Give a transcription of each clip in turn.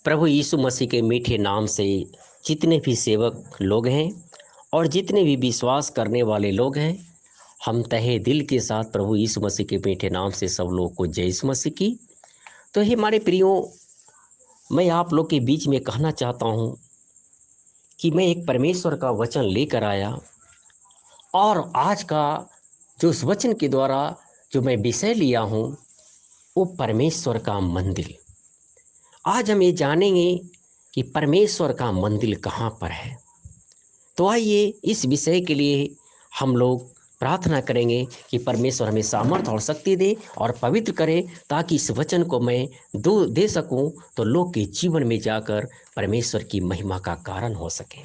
प्रभु यीशु मसीह के मीठे नाम से जितने भी सेवक लोग हैं और जितने भी विश्वास करने वाले लोग हैं, हम तहे दिल के साथ प्रभु यीशु मसीह के मीठे नाम से सब लोगों को जय यीशु मसीह की। तो हे हमारे प्रियो, मैं आप लोग के बीच में कहना चाहता हूँ कि मैं एक परमेश्वर का वचन लेकर आया और आज का जो उस वचन के द्वारा जो मैं विषय लिया हूँ वो परमेश्वर का मंदिर। आज हम ये जानेंगे कि परमेश्वर का मंदिर कहाँ पर है। तो आइए इस विषय के लिए हम लोग प्रार्थना करेंगे कि परमेश्वर हमें सामर्थ और शक्ति दे और पवित्र करे, ताकि इस वचन को मैं दे सकूं तो लोग के जीवन में जाकर परमेश्वर की महिमा का कारण हो सके।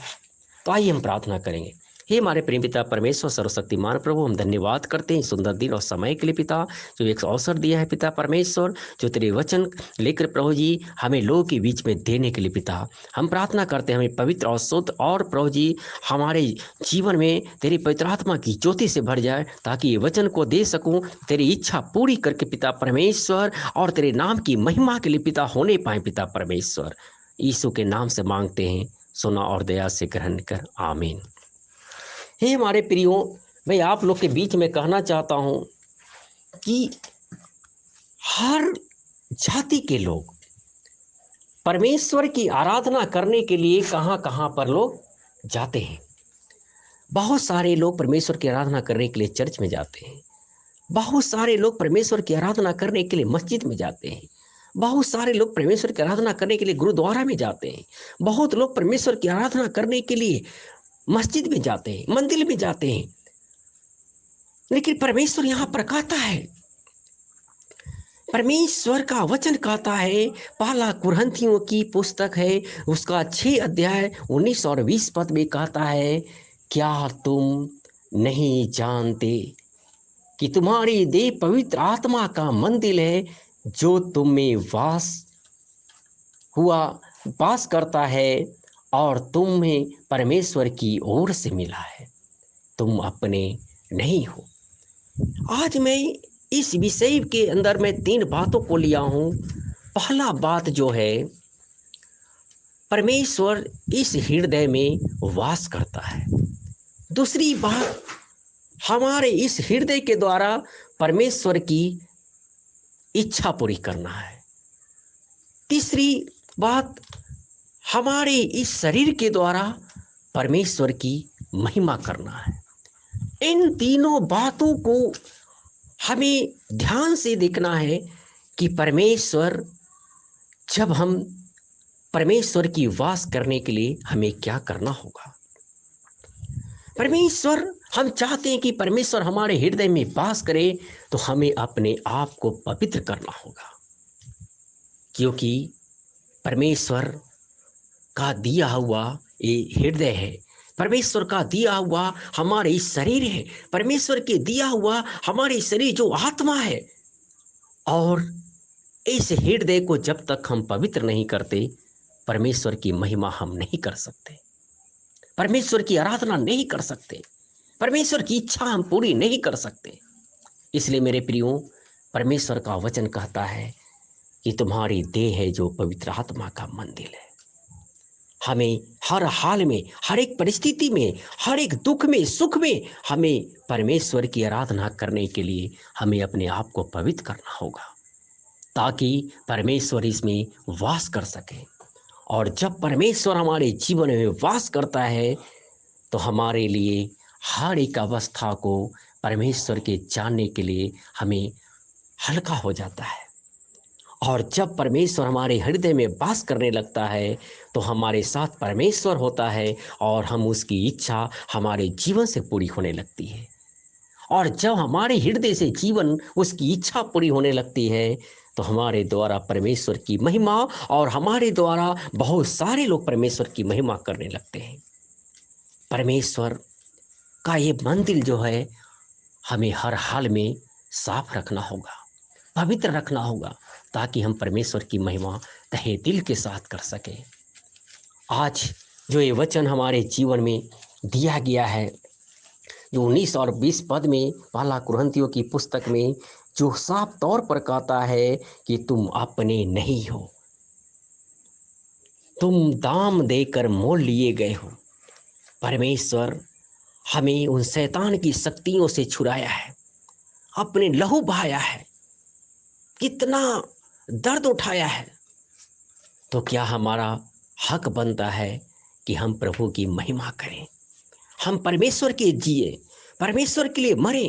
तो आइए हम प्रार्थना करेंगे। हे हमारे प्रेम पिता परमेश्वर सर्वशक्तिमान प्रभु, हम धन्यवाद करते हैं सुंदर दिन और समय के लिए पिता, जो एक अवसर दिया है पिता परमेश्वर, जो तेरे वचन लेकर प्रभु जी हमें लोगों के बीच में देने के लिए पिता। हम प्रार्थना करते हैं हमें पवित्र और शुद्ध और प्रभु जी हमारे जीवन में तेरी पवित्र आत्मा की ज्योति से भर जाए, ताकि ये वचन को दे सकूं तेरी इच्छा पूरी करके पिता परमेश्वर, और तेरे नाम की महिमा के लिए पिता होने पाए पिता परमेश्वर। यीशु के नाम से मांगते हैं, सुना और दया से ग्रहण कर, आमीन। हे हमारे प्रियो, मैं आप लोग के बीच में कहना चाहता हूं कि हर जाति के लोग परमेश्वर की आराधना करने के लिए कहां कहां पर लोग जाते हैं। बहुत सारे लोग परमेश्वर की आराधना करने के लिए चर्च में जाते हैं। बहुत सारे लोग परमेश्वर की आराधना करने के लिए मस्जिद में जाते हैं। बहुत सारे लोग परमेश्वर की आराधना करने के लिए गुरुद्वारा में जाते हैं। बहुत लोग परमेश्वर की आराधना करने के लिए मस्जिद में जाते हैं, मंदिर में जाते हैं। लेकिन परमेश्वर यहां पर कहता है, परमेश्वर का वचन कहता है, पहला कुरिन्थियों की पुस्तक है, उसका 6 अध्याय 19 और 20 पद में कहता है, क्या तुम नहीं जानते कि तुम्हारी देह पवित्र आत्मा का मंदिर है, जो तुम में वास करता है और तुम्हें परमेश्वर की ओर से मिला है, तुम अपने नहीं हो। आज मैं इस विषय के अंदर मैं 3 बातों को लिया हूं। पहला बात जो है, परमेश्वर इस हृदय में वास करता है। दूसरी बात, हमारे इस हृदय के द्वारा परमेश्वर की इच्छा पूरी करना है। तीसरी बात, हमारे इस शरीर के द्वारा परमेश्वर की महिमा करना है। इन तीनों बातों को हमें ध्यान से देखना है कि परमेश्वर, जब हम परमेश्वर की वास करने के लिए हमें क्या करना होगा। परमेश्वर, हम चाहते हैं कि परमेश्वर हमारे हृदय में वास करे, तो हमें अपने आप को पवित्र करना होगा, क्योंकि परमेश्वर का दिया हुआ ये हृदय है, परमेश्वर का दिया हुआ हमारे शरीर है, परमेश्वर के दिया हुआ हमारे शरीर जो आत्मा है। और इस हृदय को जब तक हम पवित्र नहीं करते, परमेश्वर की महिमा हम नहीं कर सकते, परमेश्वर की आराधना नहीं कर सकते, परमेश्वर की इच्छा हम पूरी नहीं कर सकते। इसलिए मेरे प्रियो, परमेश्वर का वचन कहता है कि तुम्हारी देह है जो पवित्र आत्मा का मंदिर है। हमें हर हाल में, हर एक परिस्थिति में, हर एक दुख में, सुख में, हमें परमेश्वर की आराधना करने के लिए हमें अपने आप को पवित्र करना होगा, ताकि परमेश्वर इसमें वास कर सके। और जब परमेश्वर हमारे जीवन में वास करता है, तो हमारे लिए हर एक अवस्था को परमेश्वर के जानने के लिए हमें हल्का हो जाता है। और जब परमेश्वर हमारे हृदय में वास करने लगता है, तो हमारे साथ परमेश्वर होता है और हम उसकी इच्छा हमारे जीवन से पूरी होने लगती है। और जब हमारे हृदय से जीवन उसकी इच्छा पूरी होने लगती है, तो हमारे द्वारा परमेश्वर की महिमा, और हमारे द्वारा बहुत सारे लोग परमेश्वर की महिमा करने लगते हैं। परमेश्वर का ये मंदिर जो है, हमें हर हाल में साफ रखना होगा, पवित्र रखना होगा, ताकि हम परमेश्वर की महिमा तहे दिल के साथ कर सकें। आज जो ये वचन हमारे जीवन में दिया गया है, जो 19 और 20 पद में पहला कुरिन्थियों की पुस्तक में जो साफ तौर पर कहता है कि तुम अपने नहीं हो, तुम दाम देकर मोल लिए गए हो। परमेश्वर हमें उन शैतान की शक्तियों से छुड़ाया है, अपने लहू बहाया है, कितना दर्द उठाया है। तो क्या हमारा हक बनता है कि हम प्रभु की महिमा करें, हम परमेश्वर के जिए, परमेश्वर के लिए मरे,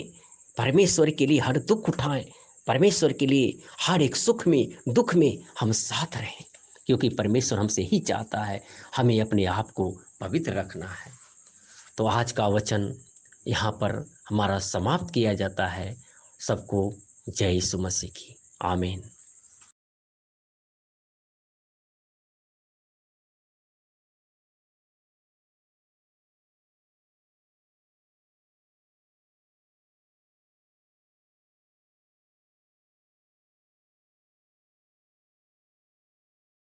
परमेश्वर के लिए हर दुख उठाएं, परमेश्वर के लिए हर एक सुख में दुख में हम साथ रहें, क्योंकि परमेश्वर हमसे ही चाहता है हमें अपने आप को पवित्र रखना है। तो आज का वचन यहाँ पर हमारा समाप्त किया जाता है। सबको जय यीशु मसीह की। आमीन।